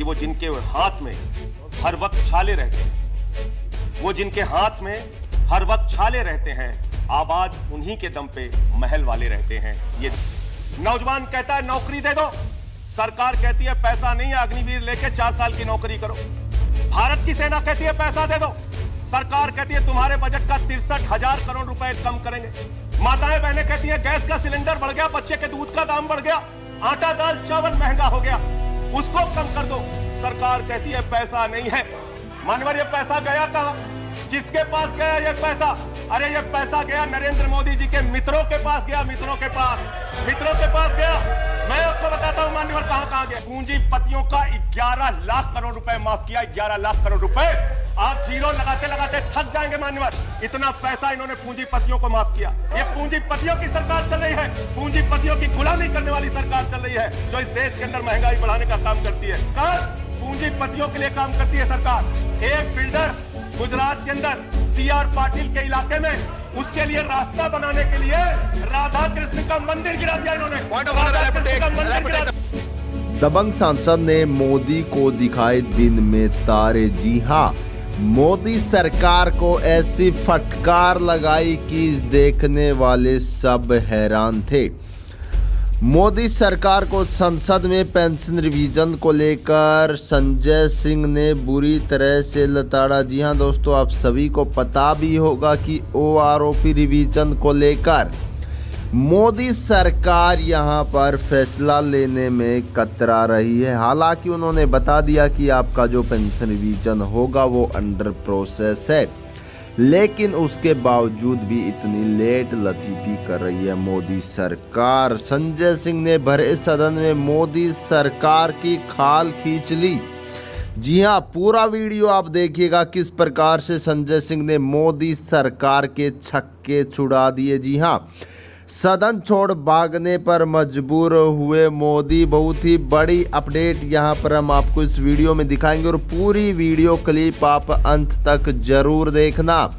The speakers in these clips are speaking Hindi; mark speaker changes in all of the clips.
Speaker 1: कि वो जिनके हाथ में हर वक्त छाले रहते हैं, वो जिनके हाथ में हर वक्त छाले रहते हैं, आबाद उन्हीं के दम पे महल वाले रहते हैं। ये नौजवान कहता है नौकरी दे दो, सरकार कहती है पैसा नहीं है, अग्निवीर लेके 4 साल की नौकरी करो। भारत की सेना कहती है पैसा दे दो, सरकार कहती है तुम्हारे बजट का 63,000 करोड़ रुपए कम करेंगे। माताएं बहनें कहती हैं गैस का सिलेंडर बढ़ गया, बच्चे के दूध का दाम बढ़ गया, आटा दाल चावल महंगा हो गया, उसको कम कर दो। सरकार कहती है पैसा नहीं है। मानवर ये पैसा गया कहां? किसके पास गया ये पैसा? अरे ये पैसा गया नरेंद्र मोदी जी के मित्रों के पास गया, मित्रों के पास गया। मैं आपको बताता हूं मान्यवर कहां गया। पूंजीपतियों का 11 लाख करोड़ रुपए माफ किया, 11 लाख करोड़ रुपए। आप जीरो लगाते लगाते थक जाएंगे मान्यवर, इतना पैसा इन्होंने पूंजीपतियों को माफ किया। ये पूंजीपतियों की सरकार चल रही है, पूंजीपतियों की गुलामी करने वाली सरकार चल रही है, जो इस देश के अंदर महंगाई बढ़ाने का काम करती है। पूंजीपतियों के लिए काम करती है सरकार। एक बिल्डर गुजरात के अंदर सीआर पाटिल के इलाके में, उसके लिए रास्ता बनाने के लिए राधा कृष्ण का मंदिर गिरा दिया इन्होंने। राधा कृष्ण का मंदिर गिरा दिया।
Speaker 2: दबंग सांसद ने मोदी को दिखाए दिन में तारे। जी हां, मोदी सरकार को ऐसी फटकार लगाई कि देखने वाले सब हैरान थे। मोदी सरकार को संसद में पेंशन रिवीजन को लेकर संजय सिंह ने बुरी तरह से लताड़ा। जी हां दोस्तों, आप सभी को पता भी होगा कि ओआरओपी रिवीजन को लेकर मोदी सरकार यहां पर फैसला लेने में कतरा रही है। हालांकि उन्होंने बता दिया कि आपका जो पेंशन रिवीजन होगा वो अंडर प्रोसेस है, लेकिन उसके बावजूद भी इतनी लेट लतीफी कर रही है मोदी सरकार। संजय सिंह ने भरे सदन में मोदी सरकार की खाल खींच ली। जी हां, पूरा वीडियो आप देखिएगा किस प्रकार से संजय सिंह ने मोदी सरकार के छक्के छुड़ा दिए। जी हां, सदन छोड़ भागने पर मजबूर हुए मोदी। बहुत ही बड़ी अपडेट यहां पर हम आपको इस वीडियो में दिखाएंगे और पूरी वीडियो क्लिप आप अंत तक जरूर देखना।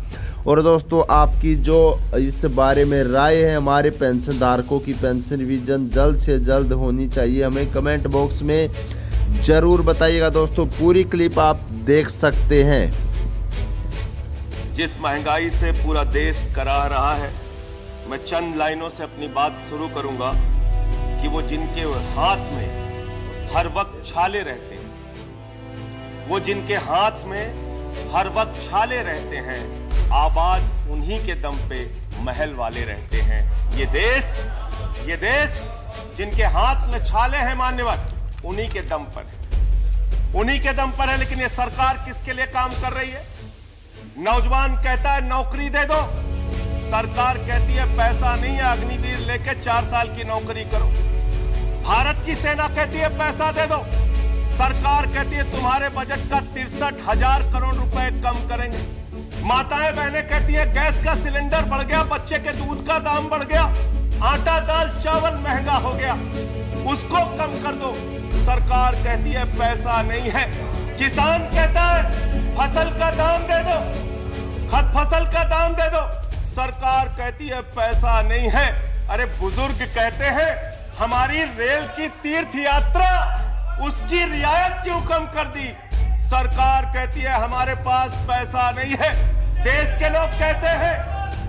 Speaker 2: और दोस्तों, आपकी जो इस बारे में राय है, हमारे पेंशन धारकों की पेंशन रिवीजन जल्द से जल्द होनी चाहिए, हमें कमेंट बॉक्स में जरूर बताइएगा। दोस्तों, पूरी क्लिप आप देख सकते हैं।
Speaker 1: जिस महंगाई से पूरा देश कराह रहा है, मैं चंद लाइनों से अपनी बात शुरू करूंगा कि वो जिनके हाथ में हर वक्त छाले रहते हैं, वो जिनके हाथ में हर वक्त छाले रहते हैं, आबाद उन्हीं के दम पे महल वाले रहते हैं। ये देश जिनके हाथ में छाले हैं मान्यवर, उन्हीं के दम पर है। लेकिन ये सरकार किसके लिए काम कर रही है? नौजवान कहता है नौकरी दे दो, सरकार कहती है पैसा नहीं है, अग्निवीर लेके 4 साल की नौकरी करो। भारत की सेना कहती है पैसा दे दो, सरकार कहती है तुम्हारे बजट का 63,000 करोड़ रुपए कम करेंगे। माताएं बहनें कहती है गैस का सिलेंडर बढ़ गया, बच्चे के दूध का दाम बढ़ गया, आटा दाल चावल महंगा हो गया, उसको कम कर दो। सरकार कहती है पैसा नहीं है। किसान कहता है फसल का दाम दे दो, फसल का दाम दे दो, सरकार कहती है पैसा नहीं है। अरे बुजुर्ग कहते हैं हमारी रेल की तीर्थ यात्रा, उसकी रियायत क्यों कम कर दी? सरकार कहती है हमारे पास पैसा नहीं है। देश के लोग कहते हैं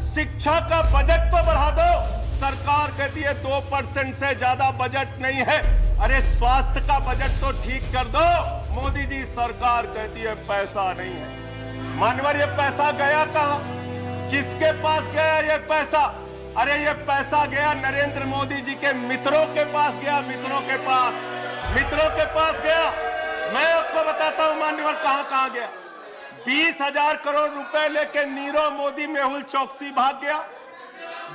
Speaker 1: शिक्षा का बजट तो बढ़ा दो, सरकार कहती है 2% से ज्यादा बजट नहीं है। अरे स्वास्थ्य का बजट तो ठीक कर दो, मोदी जी सरकार कहती है पैसा नहीं है। मानवर ये पैसा गया कहां? किसके पास गया ये पैसा? अरे ये पैसा गया नरेंद्र मोदी जी के मित्रों के पास गया, मित्रों के पास गया। मैं आपको बताता हूं मान्यवर कहां गया। 20,000 करोड़ रुपए लेके नीरव मोदी मेहुल चौकसी भाग गया,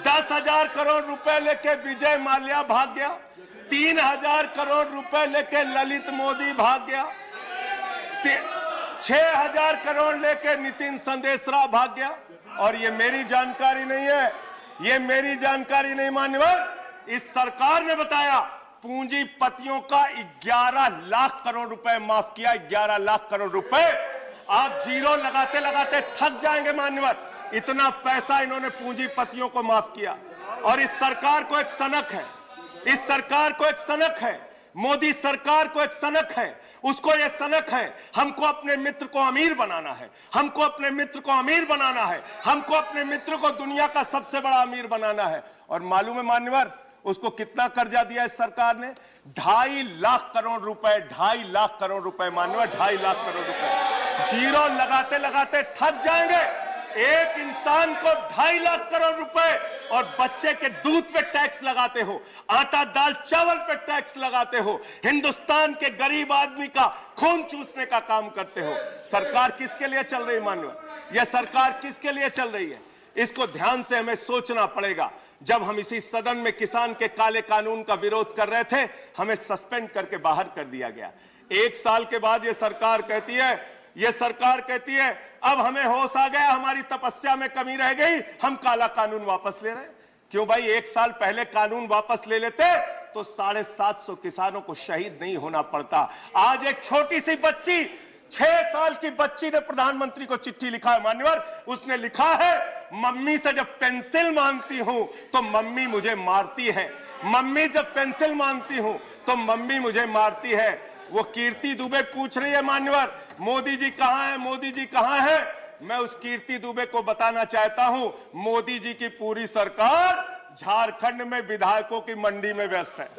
Speaker 1: 10,000 करोड़ रुपए लेके विजय माल्या भाग गया, 3,000 करोड़ रुपए लेके ललित मोदी भाग गया, 6,000 करोड़ लेके नितिन संदेशरा भाग गया। और ये मेरी जानकारी नहीं, मान्यवर इस सरकार ने बताया पूंजीपतियों का 11 लाख करोड़ रुपए माफ किया, 11 लाख करोड़ रुपए। आप जीरो लगाते लगाते थक जाएंगे मान्यवर, इतना पैसा इन्होंने पूंजीपतियों को माफ किया। और इस सरकार को एक सनक है, मोदी सरकार को एक सनक है, उसको ये सनक है, हमको अपने मित्र को अमीर बनाना है, हमको अपने मित्र को अमीर बनाना है, हमको अपने मित्र को दुनिया का सबसे बड़ा अमीर बनाना है। और मालूम है मान्यवर, उसको कितना कर्जा दिया इस सरकार ने? 2.5 लाख करोड़ रुपए, 2.5 लाख करोड़ रुपए मान्यवर, 2.5 लाख करोड़ रुपए। जीरो लगाते लगाते थक जाएंगे। एक इंसान को 2.5 लाख करोड़ रुपए और बच्चे के दूध पे टैक्स लगाते हो, आटा दाल चावल पे टैक्स लगाते हो, हिंदुस्तान के गरीब आदमी का खून चूसने का काम करते हो। सरकार किसके लिए चल रही मान्यवर? यह सरकार किसके लिए चल रही है? इसको ध्यान से हमें सोचना पड़ेगा। जब हम इसी सदन में किसान के काले कानून का विरोध कर रहे थे, हमें सस्पेंड करके बाहर कर दिया गया। 1 साल के बाद यह सरकार कहती है अब हमें होश आ गया, हमारी तपस्या में कमी रह गई, हम काला कानून वापस ले रहे हैं। क्यों भाई? 1 साल पहले कानून वापस ले लेते तो 750 किसानों को शहीद नहीं होना पड़ता। आज एक छोटी सी बच्ची, 6 साल की बच्ची ने प्रधानमंत्री को चिट्ठी लिखा है मान्यवर। उसने लिखा है, मम्मी से जब पेंसिल मांगती हूं तो मम्मी मुझे मारती है, मम्मी जब पेंसिल मांगती हूं तो मम्मी मुझे मारती है। वो कीर्ति दुबे पूछ रही है मान्यवर, मोदी जी कहां है, मोदी जी कहां है? मैं उस कीर्ति दुबे को बताना चाहता हूं, मोदी जी की पूरी सरकार झारखंड में विधायकों की मंडी में व्यस्त है,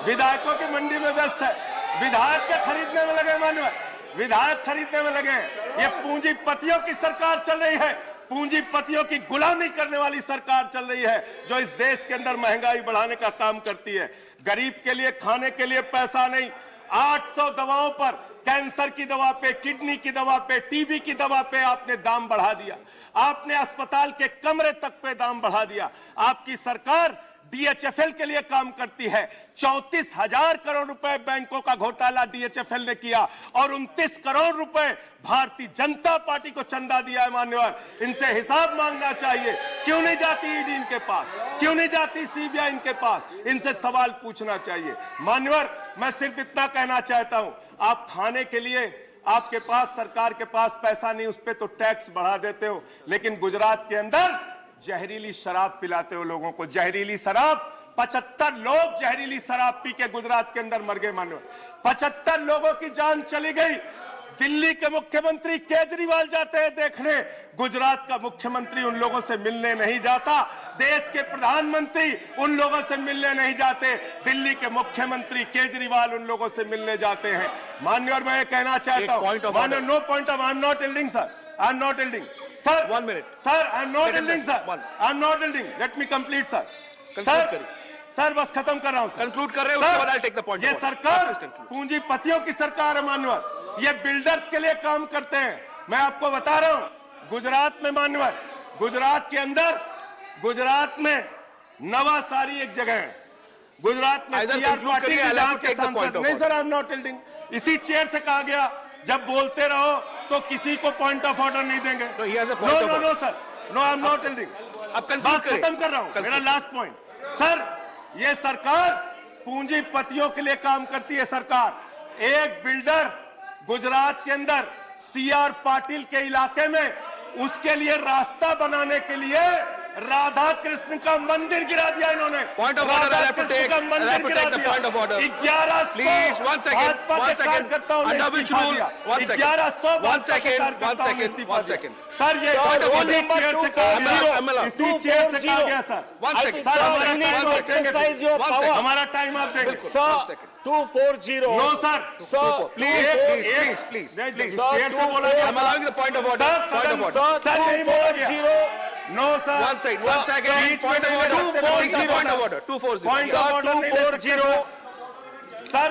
Speaker 1: विधायकों की मंडी में व्यस्त है। विधायक के खरीदने में लगे मान्यवर, विधायक खरीदने में लगे। ये पूंजीपतियों की सरकार चल रही है, पूंजीपतियों की गुलामी करने वाली सरकार चल रही है, जो इस देश के अंदर महंगाई बढ़ाने का काम करती है। गरीब के लिए खाने के लिए पैसा नहीं। 800 दवाओं पर, कैंसर की दवा पे, किडनी की दवा पे, टीबी की दवा पे आपने दाम बढ़ा दिया। आपने अस्पताल के कमरे तक पे दाम बढ़ा दिया। आपकी सरकार डीएचएफएल के लिए काम करती है। 34,000 करोड़ रुपए बैंकों का घोटाला डीएचएफएल ने किया और 29 करोड़ रुपए भारतीय जनता पार्टी को चंदा दिया है मान्यवर। इनसे हिसाब मांगना चाहिए। क्यों नहीं जाती ईडी इनके पास? क्यों नहीं जाती सीबीआई इनके पास? इनसे सवाल पूछना चाहिए मान्यवर। मैं सिर्फ इतना कहना चाहता हूं, आप खाने के लिए आपके पास, सरकार के पास पैसा नहीं, उस पर तो टैक्स बढ़ा देते हो, लेकिन गुजरात के अंदर जहरीली शराब पिलाते हो लोगों को। जहरीली शराब, 75 लोग जहरीली शराब पी के गुजरात के अंदर मर गए मानो। 75 लोगों की जान चली गई। दिल्ली के मुख्यमंत्री केजरीवाल जाते हैं देखने, गुजरात का मुख्यमंत्री उन लोगों से मिलने नहीं जाता। देश के प्रधानमंत्री उन लोगों से मिलने नहीं जाते, दिल्ली के मुख्यमंत्री केजरीवाल उन लोगों से मिलने जाते हैं। माननीय, मैं कहना चाहता हूं, माननीय, no point of, I am not yielding sir, I am not yielding sir,
Speaker 3: 1 minute
Speaker 1: sir, I am not yielding sir, I am not yielding, let me complete sir. Sir बस खत्म कर रहा हूं सर,
Speaker 3: कंक्लूड कर रहे हो, उसके बाद आई टेक द पॉइंट।
Speaker 1: ये सरकार पूंजीपतियों की सरकार है मान्यवर, ये बिल्डर्स के लिए काम करते हैं। मैं आपको बता रहा हूं, गुजरात में मान्यवर, गुजरात के अंदर, गुजरात में नवासारी एक जगह है, गुजरात में सीआर पार्टी के जहां के सांसद, नहीं sir, I am not yielding, इसी चेयर से कहा गया जब बोलते रहो तो किसी को पॉइंट ऑफ ऑर्डर नहीं देंगे। No no no sir, no, I am not yielding. बात खत्म कर रहा हूं, मेरा लास्ट पॉइंट सर, ये सरकार पूंजीपतियों के लिए काम करती है। सरकार, एक बिल्डर गुजरात के अंदर सीआर पाटिल के इलाके में, उसके लिए रास्ता बनाने के लिए राधा कृष्ण का मंदिर गिरा दिया इन्होंने।
Speaker 3: Point of order,
Speaker 1: Radha Krishna का मंदिर गिरा दिया।
Speaker 3: Point of order,
Speaker 1: 1100
Speaker 3: please, 1 second, 1 second,
Speaker 1: under which rule, 1100
Speaker 3: second,
Speaker 1: sir, ये
Speaker 3: point of order,
Speaker 1: इसी चेयर से कहा गया सर।
Speaker 3: 1 second,
Speaker 1: सर, हमारा
Speaker 4: need
Speaker 1: टाइम
Speaker 4: to
Speaker 1: आप देंगे,
Speaker 4: exercise your
Speaker 3: One
Speaker 4: power.
Speaker 3: second.
Speaker 1: हमारा टाइम आप देंगे
Speaker 4: Sir, 240.
Speaker 1: No sir,
Speaker 4: Sir,
Speaker 3: please,
Speaker 1: chair से बोला गया।
Speaker 3: I'm allowing the point of order.
Speaker 1: Sir,
Speaker 3: Point of order.
Speaker 4: Sir,
Speaker 1: sir, नहीं बोला गया।
Speaker 4: 240.
Speaker 1: नो सर,
Speaker 3: 1 second,
Speaker 1: बीच में
Speaker 3: point of
Speaker 1: नहीं
Speaker 3: order,
Speaker 1: लगते,
Speaker 3: point of order, 240.
Speaker 1: Point of order नहीं ले सकते।
Speaker 4: 240.
Speaker 1: सर